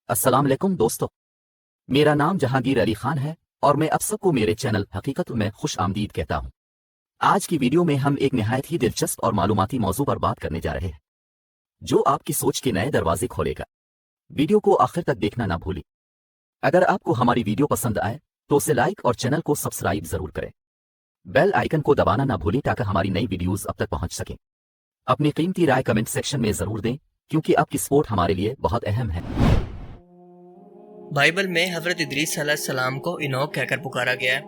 अस्सलाम वालेकुम दोस्तों, मेरा नाम जहांगीर अली खान है और मैं आप सबको मेरे चैनल हकीकत में खुश आमदीद कहता हूँ। आज की वीडियो में हम एक निहायत ही दिलचस्प और मालूमाती मौजू पर बात करने जा रहे हैं जो आपकी सोच के नए दरवाजे खोलेगा। वीडियो को आखिर तक देखना ना भूलें। अगर आपको हमारी वीडियो पसंद आए तो उसे लाइक और चैनल को सब्सक्राइब जरूर करें। बेल आइकन को दबाना ना भूलें ताकि हमारी नई वीडियोस अब तक पहुंच सकें। अपनी कीमती राय कमेंट सेक्शन में जरूर दें क्योंकि आपकी सपोर्ट हमारे लिए बहुत अहम है। बाइबल में हज़रत इदरीस अलैहिस्सलाम को इनोक कहकर पुकारा गया है।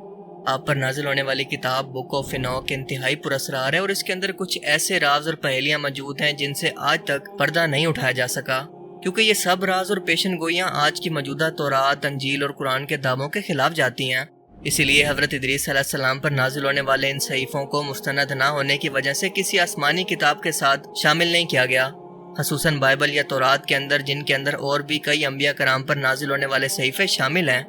आप पर नाजिल होने वाली किताब बुक ऑफ इनोक इंतहाई पुरस्कार है और इसके अंदर कुछ ऐसे राज और पहेलियां मौजूद हैं जिनसे आज तक पर्दा नहीं उठाया जा सका, क्योंकि ये सब राज और पेशन गोइयां आज की मौजूदा तौरात, अंजील और कुरान के दावों के खिलाफ जाती हैं। इसीलिए हज़रत इदरीस अलैहिस्सलाम पर नाजिल होने वाले इन सहीफों को मुस्तनद ना होने की वजह से किसी आसमानी किताब के साथ शामिल नहीं किया गया। खसूसन बाइबल या तौरात के अंदर, जिनके अंदर और भी कई अंबिया कराम पर नाजिल होने वाले सहीफे शामिल हैं।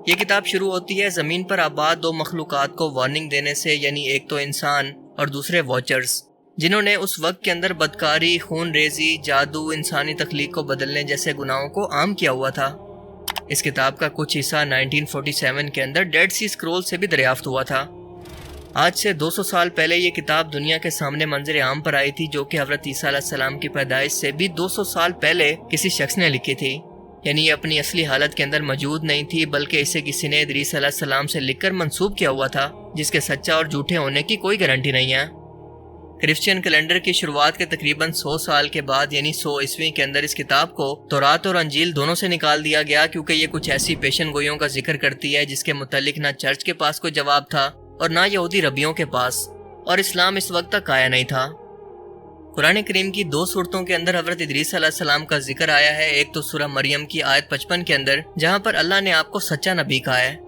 ये किताब शुरू होती है ज़मीन पर आबाद दो मखलूकात को वार्निंग देने से, यानी एक तो इंसान और दूसरे वॉचर्स, जिन्होंने उस वक्त के अंदर बदकारी, खून रेजी, जादू, इंसानी तख्लीक को बदलने जैसे गुनाहों को आम किया हुआ था। इस किताब का कुछ हिस्सा 1947 के अंदर डेड सी स्क्रोल से भी दरियाफ्त हुआ था। आज से 200 साल पहले ये किताब दुनिया के सामने मंजर आम पर आई थी, जो कि हज़रत ईसा अलैहिस्सलाम की पैदाइश से भी 200 साल पहले किसी शख्स ने लिखी थी। यानी ये अपनी असली हालत के अंदर मौजूद नहीं थी, बल्कि इसे किसी ने इदरीस अलैहिस्सलाम से लिखकर मंसूब किया हुआ था, जिसके सच्चा और झूठे होने की कोई गारंटी नहीं है। क्रिश्चियन कैलेंडर की शुरुआत के तकरीबन 100 साल के बाद, यानी 100 ईस्वी के अंदर इस किताब को तौरात और अंजील दोनों से निकाल दिया गया, क्योंकि ये कुछ ऐसी पेशन गोइयों का जिक्र करती है जिसके मुतालिक ना चर्च के पास कोई जवाब था और ना यहूदी रबियों के पास, और इस्लाम इस वक्त तक आया नहीं था। कुरान करीम की 2 सूरतों के अंदर हज़रत इदरीस अलैहिस्सलाम का जिक्र आया है। एक तो सूरह मरियम की आयत 55 के अंदर, जहां पर अल्लाह ने आपको सच्चा नबी कहा है।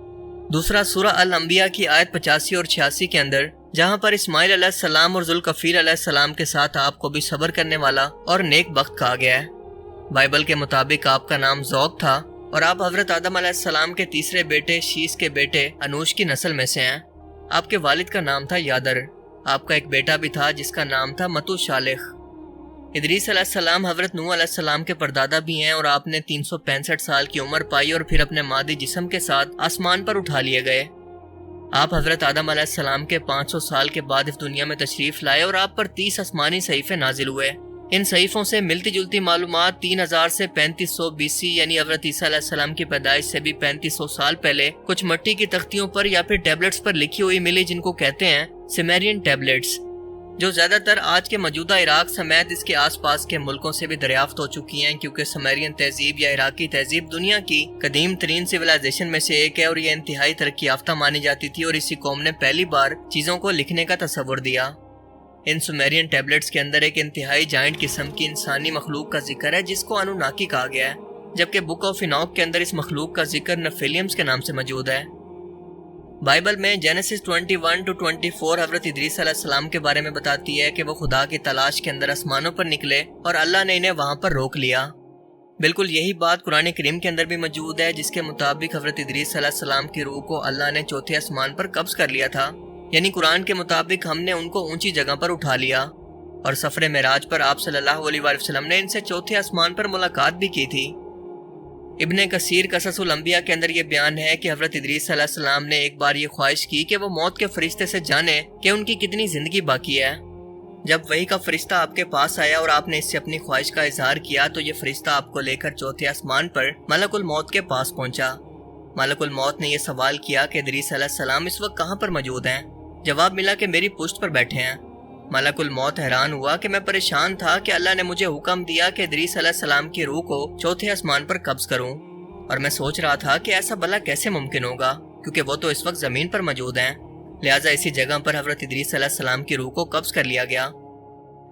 दूसरा सूरह अल अंबिया की आयत 85 और 86 के अंदर, जहां पर इस्माइल अलैहिस्सलाम और जुल्कफील अलैहिस्सलाम के साथ आपको भी सब्र करने वाला और नेक बख्त कहा गया है। बाइबल के मुताबिक आपका नाम ज़ौक था और आप हज़रत आदम अलैहिस्सलाम के तीसरे बेटे शीस के बेटे अनूश की नस्ल में से हैं। आपके वालिद का नाम था यादर। आपका एक बेटा भी था जिसका नाम था मतुशालिख। इदरीस अलैहिस्सलाम हज़रत नूह अलैहिस्सलाम के परदादा भी हैं और आपने 365 साल की उम्र पाई और फिर अपने मादी जिस्म के साथ आसमान पर उठा लिए गए। आप हज़रत आदम अलैहिस्सलाम के 500 साल के बाद इस दुनिया में तशरीफ लाए और आप पर 30 आसमानी सहीफे नाजिल हुए। इन सहीफों से मिलती जुलती मालूमात 3000 से 3500 BC, यानी हज़रत ईसा अलैहिस्सलाम की पैदाइश से भी 3500 साल पहले कुछ मिट्टी की तख्तियों पर या फिर टैबलेट्स पर लिखी हुई मिली, जिनको कहते हैं सुमेरियन टैबलेट्स, जो ज्यादातर आज के मौजूदा इराक समेत इसके आसपास के मुल्कों से भी दरियाफ्त हो चुकी हैं, क्योंकि सुमेरियन तहजीब या इराकी तहजीब दुनिया की कदीम तरीन सिविलाइजेशन में से एक है और ये इंतहाई तरक्की याफ्ता मानी जाती थी और इसी कौम ने पहली बार चीजों को लिखने का तस्वुर दिया। इन सुमेरियन टैबलेट्स के अंदर एक इंतहाई जायंट किस्म की इंसानी मखलूक का जिक्र है जिसको अनुनाकी कहा गया है, जबकि बुक ऑफ इनोक के अंदर इस मखलूक का जिक्र नेफिलियम्स के नाम से मौजूद है। बाइबल में जेनेसिस 21 to 24 हज़रत इदरीस अलैहिस्सलाम के बारे में बताती है कि वो खुदा की तलाश के अंदर आसमानों पर निकले और अल्लाह ने इन्हें वहां पर रोक लिया। बिल्कुल यही बात कुरान करीम के अंदर भी मौजूद है, जिसके मुताबिक हज़रत इदरीस अलैहिस्सलाम की रूह को अल्लाह ने चौथे आसमान पर कब्ज कर लिया था। यानी कुरान के मुताबिक हमने उनको ऊंची जगह पर उठा लिया और सफर मेराज पर आप सल्लल्लाहु अलैहि वसल्लम ने इनसे चौथे आसमान पर मुलाकात भी की थी। इब्ने कसीर कससुल अंबिया के अंदर ये बयान है कि हज़रत इदरीस अलैहिस्सलाम ने एक बार ये ख्वाहिश की कि वो मौत के फरिश्ते से जाने कि उनकी कितनी जिंदगी बाकी है। जब वही का फरिश्ता आपके पास आया और आपने इससे अपनी ख्वाहिश का इजहार किया तो ये फरिश्ता आपको लेकर चौथे आसमान पर मलकुल मौत के पास पहुंचा। मलकुल मौत ने यह सवाल किया कि इदरीस अलैहिस्सलाम इस वक्त कहाँ पर मौजूद हैं। जवाब मिला कि मेरी पुश्त पर बैठे हैं। मलकुल मौत हैरान हुआ कि मैं परेशान था कि अल्लाह ने मुझे हुक्म दिया कि इदरीस अलैहिस्सलाम की रूह को चौथे आसमान पर कब्ज करूं, और मैं सोच रहा था कि ऐसा भला कैसे मुमकिन होगा, क्योंकि वो तो इस वक्त जमीन पर मौजूद हैं। लिहाजा इसी जगह पर हज़रत इदरीस अलैहिस्सलाम की रूह को कब्ज कर लिया गया।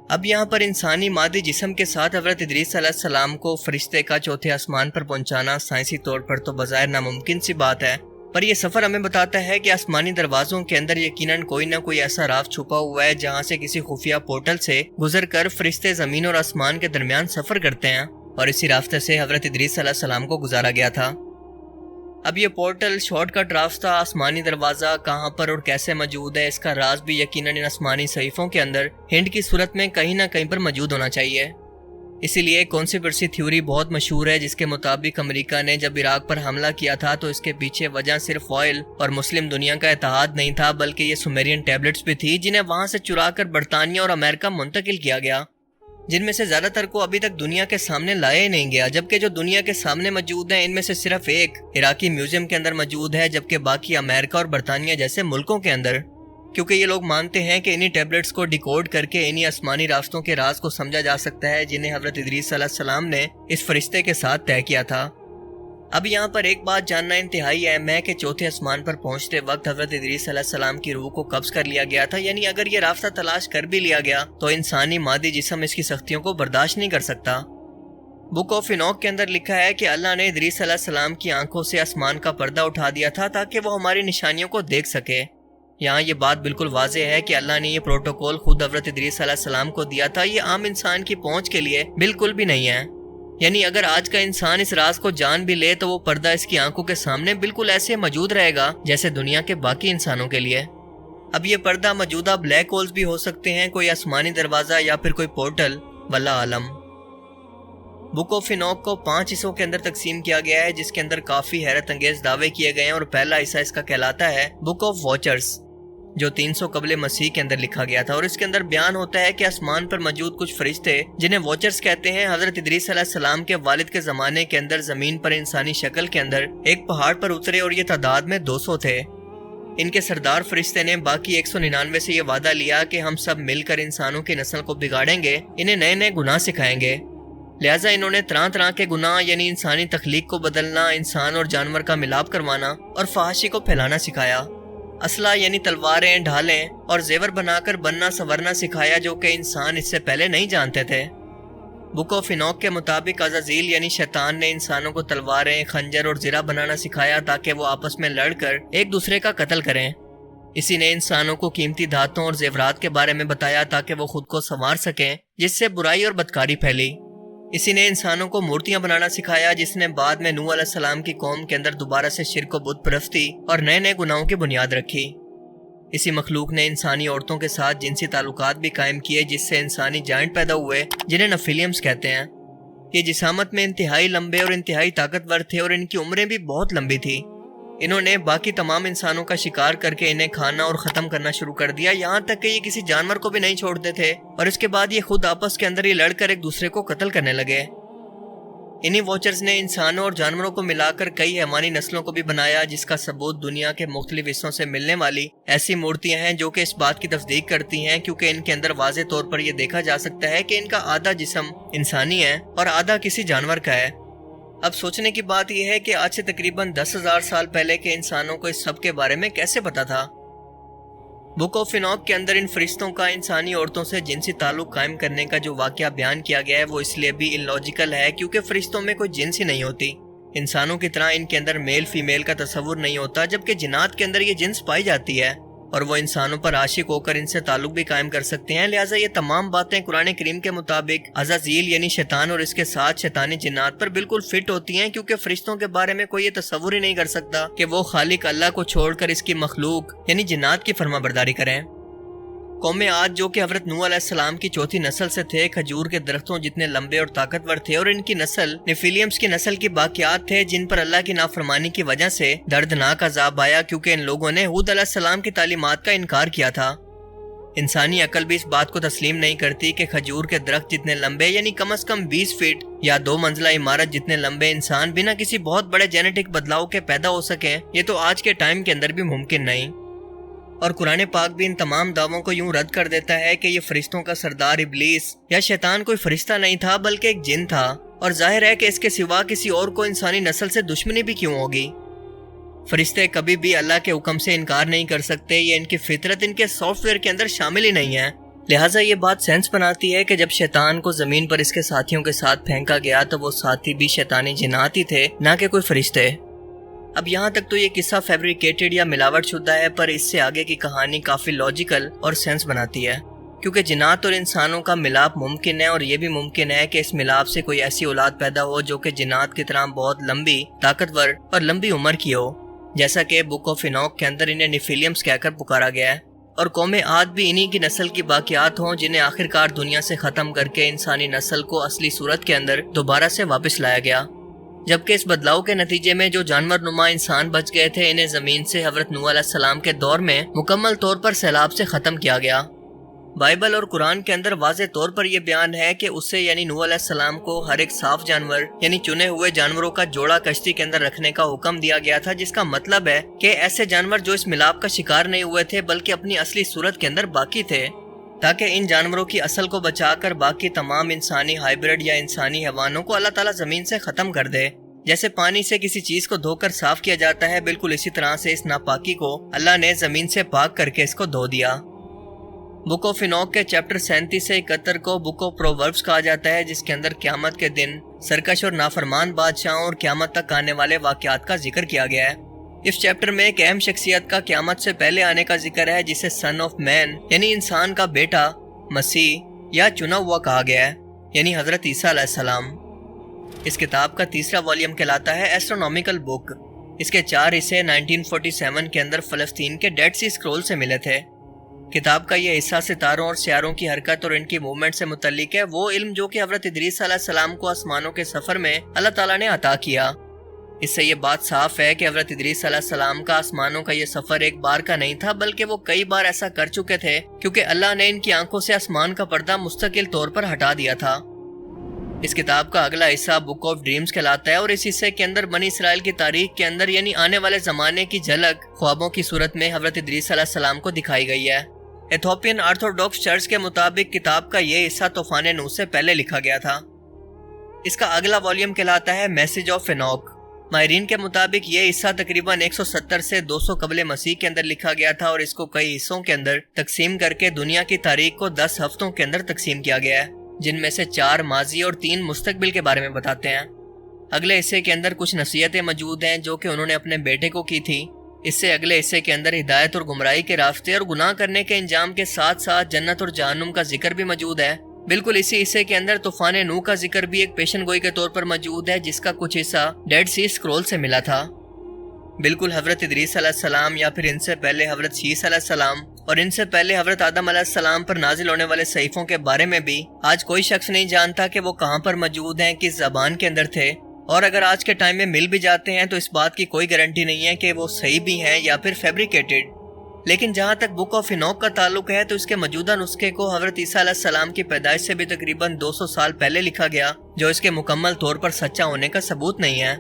अब यहाँ पर इंसानी मादी जिस्म के साथ हज़रत इदरीस अलैहिस्सलाम को फरिश्ते का चौथे आसमान पर पहुंचाना साइंसी तौर पर तो बज़ाहिर नामुमकिन सी बात है, पर यह सफर हमें बताता है कि आसमानी दरवाजों के अंदर यकीनन कोई ना कोई ऐसा राज छुपा हुआ है जहां से किसी खुफिया पोर्टल से गुजरकर फरिश्ते जमीन और आसमान के दरमियान सफर करते हैं, और इसी रास्ते से हज़रत इदरीस अलैहिस्सलाम को गुजारा गया था। अब ये पोर्टल, शॉर्टकट रास्ता, आसमानी दरवाजा कहां पर और कैसे मौजूद है, इसका राज भी यकीनन इन आसमानी सहीफों के अंदर हिंट की सूरत में कहीं ना कहीं पर मौजूद होना चाहिए। इसी लिए कॉन्स्पिरेसी थ्योरी बहुत मशहूर है, जिसके मुताबिक अमेरिका ने जब इराक पर हमला किया था तो इसके पीछे वजह सिर्फ ऑयल और मुस्लिम दुनिया का इत्तेहाद नहीं था, बल्कि ये सुमेरियन टैबलेट्स भी थी जिन्हें वहां से चुरा कर बरतानिया और अमेरिका मुंतकिल किया गया, जिनमें से ज्यादातर को अभी तक दुनिया के सामने लाया ही नहीं गया। जबकि जो दुनिया के सामने मौजूद है इनमें से सिर्फ एक इराकी म्यूजियम के अंदर मौजूद है, जबकि बाकी अमेरिका और बरतानिया जैसे मुल्कों के अंदर, क्योंकि ये लोग मानते हैं कि इन्हीं टैबलेट्स को डिकोड करके इन्हीं आसमानी रास्तों के राज को समझा जा सकता है जिन्हें हजरत इदरीस अलैहिस्सलाम ने इस फरिश्ते के साथ तय किया था। अब यहाँ पर एक बात जानना इंतहाई अहम है कि चौथे आसमान पर पहुंचते वक्त हजरत इदरीस अलैहिस्सलाम की रूह को कब्ज कर लिया गया था, यानी अगर ये रास्ता तलाश कर भी लिया गया तो इंसानी मादी जिस्म इसकी सख्तियों को बर्दाश्त नहीं कर सकता। बुक ऑफ इनोक के अंदर लिखा है कि अल्लाह ने इदरीस अलैहिस्सलाम की आंखों से आसमान का पर्दा उठा दिया था ताकि वो हमारी निशानियों को देख सके। यहाँ ये बात बिल्कुल वाज़ेह है कि अल्लाह ने ये प्रोटोकॉल खुद हजरत इदरीस अलैहिस्सलाम को दिया था, ये आम इंसान की पहुंच के लिए बिल्कुल भी नहीं है। यानी अगर आज का इंसान इस राज को जान भी ले तो वो पर्दा इसकी आंखों के सामने बिल्कुल ऐसे मौजूद रहेगा जैसे दुनिया के बाकी इंसानों के लिए। अब ये पर्दा मौजूदा ब्लैक होल्स भी हो सकते हैं, कोई आसमानी दरवाजा या फिर कोई portal, Wallah Alam. Book of Enoch को 5 हिस्सों के अंदर तकसीम किया गया है, जिसके अंदर काफी हैरत अंगेज दावे किए गए हैं और पहला हिस्सा इसका कहलाता है बुक ऑफ वॉचर्स, जो 300 कबले मसीह के अंदर लिखा गया था। और इसके अंदर बयान होता है कि आसमान पर मौजूद कुछ फरिश्ते जिन्हें वॉचर्स कहते हैं, हजरत इदरीस अलैहिस्सलाम के वालिद के जमाने के अंदर जमीन पर इंसानी शक्ल के अंदर एक पहाड़ पर उतरे और ये तादाद में 200 थे। इनके सरदार फरिश्ते ने बाकी 199 से ये वादा लिया कि हम सब मिलकर इंसानों की नस्ल को बिगाड़ेंगे, इन्हें नए नए गुनाह सिखाएंगे। लिहाजा इन्होंने तरह तरह के गुनाह यानी इंसानी तख्लीक को बदलना, इंसान और जानवर का मिलाप करवाना और फहाशी को फैलाना सिखाया। असला यानी तलवारें, ढालें और जेवर बनाकर बनना संवरना सिखाया, जो कि इंसान इससे पहले नहीं जानते थे। बुक ऑफ इनोक के मुताबिक अज़ाज़ील यानी शैतान ने इंसानों को तलवारें, खंजर और ज़िरा बनाना सिखाया ताकि वो आपस में लड़कर एक दूसरे का कत्ल करें। इसी ने इंसानों को कीमती धातों और जेवरात के बारे में बताया ताकि वो खुद को संवार सकें, जिससे बुराई और बदकारी फैली। इसी ने इंसानों को मूर्तियां बनाना सिखाया, जिसने बाद में नूह अलैहिस्सलाम की कौम के अंदर दोबारा से शिर्क व बुत परस्ती और नए नए गुनाहों की बुनियाद रखी। इसी मखलूक ने इंसानी औरतों के साथ जिनसी ताल्लुकात भी कायम किए, जिससे इंसानी जायंट पैदा हुए जिन्हें नफिलियम्स कहते हैं। ये जिसामत में इंतहाई लंबे और इंतहाई ताकतवर थे और इनकी उम्रें भी बहुत लंबी थी। इन्होंने बाकी तमाम इंसानों का शिकार करके इन्हें खाना और ख़त्म करना शुरू कर दिया, यहाँ तक कि ये किसी जानवर को भी नहीं छोड़ते थे और इसके बाद ये खुद आपस के अंदर ही लड़कर एक दूसरे को कत्ल करने लगे। इन्हीं वॉचर्स ने इंसानों और जानवरों को मिलाकर कई हैवानी नस्लों को भी बनाया, जिसका सबूत दुनिया के मुख्तलिफ हिस्सों से मिलने वाली ऐसी मूर्तियां हैं जो कि इस बात की तस्दीक करती हैं, क्योंकि इनके अंदर वाज़े तौर पर यह देखा जा सकता है कि इनका आधा जिस्म इंसानी है और आधा किसी जानवर का है। अब सोचने की बात यह है कि आज से तकरीबन 10,000 साल पहले के इंसानों को इस सब के बारे में कैसे पता था। बुक ऑफ इनोक के अंदर इन फरिश्तों का इंसानी औरतों से जिनसी ताल्लुक कायम करने का जो वाकया बयान किया गया है वो इसलिए भी इलॉजिकल है क्योंकि फरिश्तों में कोई जिन्स ही नहीं होती। इंसानों की तरह इनके अंदर मेल फीमेल का तस्वुर नहीं होता, जबकि जिन्नात के अंदर ये जिन्स पाई जाती है और वो इंसानों पर आशिक होकर इनसे ताल्लुक भी कायम कर सकते हैं। लिहाजा ये तमाम बातें कुरान करीम के मुताबिक अज़ाज़ील यानी शैतान और इसके साथ शैतानी जिन्नात पर बिल्कुल फिट होती हैं, क्योंकि फरिश्तों के बारे में कोई ये तस्वुर ही नहीं कर सकता कि वो खालिक अल्लाह को छोड़कर इसकी मखलूक यानी जिन्नात की फरमाबरदारी करें। कौम आद जो कि हज़रत नूह अलैहिस्सलाम की चौथी नस्ल से थे, खजूर के दरख्तों जितने लंबे और ताकतवर थे और इनकी नस्ल नेफिलियम्स की नस्ल की बाकियात थे, जिन पर अल्लाह की नाफरमानी की वजह से दर्दनाक अजाब आया, क्योंकि इन लोगों ने हूद अलैहिस्सलाम की तालीमात का इनकार किया था। इंसानी अकल भी इस बात को तस्लीम नहीं करती कि खजूर के दरख्त जितने लंबे यानी कम से कम 20 फीट या 2 मंजिला इमारत जितने लंबे इंसान बिना किसी बहुत बड़े जेनेटिक बदलाव के पैदा हो सके, ये तो आज के टाइम के अंदर भी मुमकिन नहीं। और कुरान पाक भी इन तमाम दावों को यूं रद्द कर देता है कि ये फरिश्तों का सरदार इब्लीस या शैतान कोई फरिश्ता नहीं था बल्कि एक जिन था, और जाहिर है कि इसके सिवा किसी और को इंसानी नस्ल से दुश्मनी भी क्यों होगी। फरिश्ते कभी भी अल्लाह के हुक्म से इनकार नहीं कर सकते, ये इनकी फितरत इनके सॉफ्टवेयर के अंदर शामिल ही नहीं है। लिहाजा ये बात सेंस बनाती है कि जब शैतान को जमीन पर इसके साथियों के साथ फेंका गया तो वो साथी भी शैतानी जिन्नात ही थे, ना कि कोई फरिश्ते। अब यहाँ तक तो ये किस्सा फैब्रिकेटेड या मिलावट शुदा है, पर इससे आगे की कहानी काफी लॉजिकल और सेंस बनाती है, क्योंकि जिन्नात और इंसानों का मिलाप मुमकिन है और ये भी मुमकिन है कि इस मिलाप से कोई ऐसी औलाद पैदा हो जो कि जिन्नात की तरह बहुत लंबी, ताकतवर और लंबी उम्र की हो, जैसा कि बुक ऑफ इनोक के अंदर इन्हें नेफिलियम्स कहकर पुकारा गया है। اور قوم عاد بھی انہی کی نسل کی باقیات ہوں جنہیں آخرکار دنیا سے ختم کر کے انسانی نسل کو اصلی صورت کے اندر دوبارہ سے واپس لایا گیا، جبکہ اس بدلاؤ کے نتیجے میں جو جانور نما انسان بچ گئے تھے انہیں زمین سے حضرت نوح علیہ السلام کے دور میں مکمل طور پر سیلاب سے ختم کیا گیا۔ بائبل اور قرآن کے اندر واضح طور پر یہ بیان ہے کہ اسے یعنی نوح علیہ السلام کو ہر ایک صاف جانور یعنی چنے ہوئے جانوروں کا جوڑا کشتی کے اندر رکھنے کا حکم دیا گیا تھا، جس کا مطلب ہے کہ ایسے جانور جو اس ملاپ کا شکار نہیں ہوئے تھے بلکہ اپنی اصلی صورت کے اندر باقی تھے، تاکہ ان جانوروں کی اصل کو بچا کر باقی تمام انسانی ہائیبرڈ یا انسانی حیوانوں کو اللہ تعالیٰ زمین سے ختم کر دے۔ جیسے پانی سے کسی چیز کو دھو کر صاف کیا جاتا ہے، بالکل اسی طرح سے اس ناپاکی کو اللہ نے زمین سے پاک کر کے اس کو دھو دیا۔ بک آف انوک کے چیپٹر 37 سے 71 کو بک آف پرووربس کہا جاتا ہے، جس کے اندر قیامت کے دن سرکش اور نافرمان بادشاہوں اور قیامت تک آنے والے واقعات کا ذکر کیا گیا ہے۔ اس چیپٹر میں ایک اہم شخصیت کا قیامت سے پہلے آنے کا ذکر ہے، جسے سن آف مین یعنی انسان کا بیٹا، مسیح یا چنا ہوا کہا گیا ہے، یعنی حضرت عیسیٰ علیہ السلام۔ اس کتاب کا تیسرا والیوم کہلاتا ہے ایسٹرونومیکل بک۔ اس کے 4 حصے 1947 کے اندر فلسطین کے ڈیڈ سی اسکرول سے ملے تھے۔ کتاب کا یہ حصہ ستاروں اور سیاروں کی حرکت اور ان کی موومنٹ سے متعلق ہے، وہ علم جو کہ حضرت ادریس علیہ السلام کو آسمانوں کے سفر میں اللہ تعالیٰ نے عطا کیا۔ اس سے یہ بات صاف ہے کہ حضرت ادریس علیہ السلام کا آسمانوں کا یہ سفر ایک بار کا نہیں تھا، بلکہ وہ کئی بار ایسا کر چکے تھے، کیونکہ اللہ نے ان کی آنکھوں سے آسمان کا پردہ مستقل طور پر ہٹا دیا تھا۔ اس کتاب کا اگلا حصہ بک آف ڈریمز کہلاتا ہے، اور اس حصے کے اندر بنی اسرائیل کی تاریخ کے اندر یعنی آنے والے زمانے کی جھلک خوابوں کی صورت میں حضرت ادریس علیہ السلام کو دکھائی گئی ہے۔ ایتھوپین آرتھوڈاکس چرچ کے مطابق کتاب کا یہ حصہ طوفان نوح سے پہلے لکھا گیا تھا۔ اس کا اگلا والیوم کہلاتا ہے میسج آف انوک۔ ماہرین کے مطابق یہ حصہ تقریباً 170 سے 200 قبل مسیح کے اندر لکھا گیا تھا، اور اس کو کئی حصوں کے اندر تقسیم کر کے دنیا کی تاریخ کو 10 ہفتوں کے اندر تقسیم کیا گیا ہے، جن میں سے 4 ماضی اور 3 مستقبل کے بارے میں بتاتے ہیں۔ اگلے حصے کے اندر کچھ نصیحتیں موجود ہیں جو کہ انہوں نے اپنے بیٹے کو کی تھی۔ اس سے اگلے حصے کے اندر ہدایت اور گمراہی کے راستے اور گناہ کرنے کے انجام کے ساتھ ساتھ جنت اور جہنم کا ذکر بھی موجود ہے۔ بالکل اسی حصے کے اندر طوفان نوح کا ذکر بھی ایک پیشن گوئی کے طور پر موجود ہے، جس کا کچھ حصہ ڈیڈ سی اسکرول سے ملا تھا۔ بالکل حضرت ادریس علیہ السلام یا پھر ان سے پہلے حضرت شیس علیہ السلام اور ان سے پہلے حضرت آدم علیہ السلام پر نازل ہونے والے صحیفوں کے بارے میں بھی آج کوئی شخص نہیں جانتا کہ وہ کہاں پر موجود ہیں، کس زبان کے اندر تھے، اور اگر آج کے ٹائم میں مل بھی جاتے ہیں تو اس بات کی کوئی گارنٹی نہیں ہے کہ وہ صحیح بھی ہیں یا پھر فیبریکیٹڈ۔ لیکن جہاں تک بک آف انوک کا تعلق ہے تو اس کے موجودہ نسخے کو حضرت عیسیٰ علیہ السلام کی پیدائش سے بھی تقریباً 200 سال پہلے لکھا گیا، جو اس کے مکمل طور پر سچا ہونے کا ثبوت نہیں ہے۔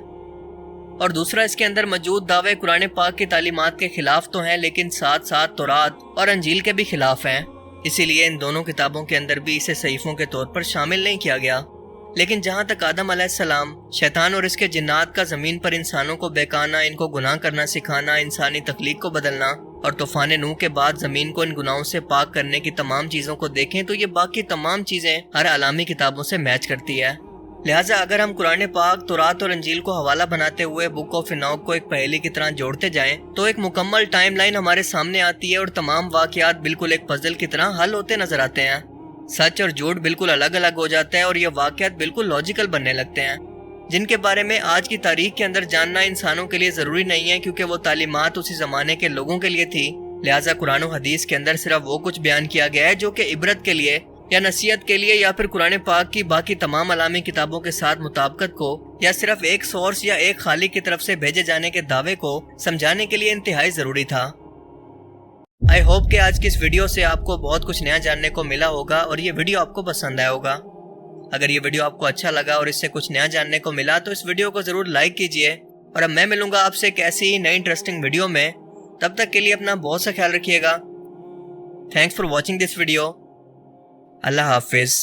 اور دوسرا، اس کے اندر موجود دعوے قرآن پاک کی تعلیمات کے خلاف تو ہیں، لیکن ساتھ ساتھ تورات اور انجیل کے بھی خلاف ہیں، اسی لیے ان دونوں کتابوں کے اندر بھی اسے صحیفوں کے طور پر شامل نہیں کیا گیا۔ لیکن جہاں تک آدم علیہ السلام، شیطان اور اس کے جنات کا زمین پر انسانوں کو بہکانا، ان کو گناہ کرنا سکھانا، انسانی تخلیق کو بدلنا اور طوفان نوح کے بعد زمین کو ان گناہوں سے پاک کرنے کی تمام چیزوں کو دیکھیں تو یہ باقی تمام چیزیں ہر عالمی کتابوں سے میچ کرتی ہے۔ لہٰذا اگر ہم قرآن پاک، تورات اور انجیل کو حوالہ بناتے ہوئے بک آف انوک کو ایک پہیلی کی طرح جوڑتے جائیں تو ایک مکمل ٹائم لائن ہمارے سامنے آتی ہے، اور تمام واقعات بالکل ایک پزل کی طرح حل ہوتے نظر آتے ہیں۔ سچ اور جھوٹ بالکل الگ الگ ہو جاتا ہے، اور یہ واقعات بالکل لاجیکل بننے لگتے ہیں، جن کے بارے میں آج کی تاریخ کے اندر جاننا انسانوں کے لیے ضروری نہیں ہے، کیونکہ وہ تعلیمات اسی زمانے کے لوگوں کے لیے تھی۔ لہٰذا قرآن و حدیث کے اندر صرف وہ کچھ بیان کیا گیا ہے جو کہ عبرت کے لیے یا نصیحت کے لیے یا پھر قرآن پاک کی باقی تمام عالمی کتابوں کے ساتھ مطابقت کو یا صرف ایک سورس یا ایک خالق کی طرف سے بھیجے جانے کے دعوے کو سمجھانے کے لیے انتہائی ضروری تھا۔ آئی ہوپ کہ آج کی اس ویڈیو سے آپ کو بہت کچھ نیا جاننے کو ملا ہوگا اور یہ ویڈیو آپ کو پسند آیا ہوگا۔ اگر یہ ویڈیو آپ کو اچھا لگا اور اس سے کچھ نیا جاننے کو ملا تو اس ویڈیو کو ضرور لائک کیجئے، اور اب میں ملوں گا آپ سے ایک ایسی ہی نئی انٹرسٹنگ ویڈیو میں۔ تب تک کے لیے اپنا بہت سا خیال رکھیے گا۔ Thanks for watching this video. اللہ حافظ۔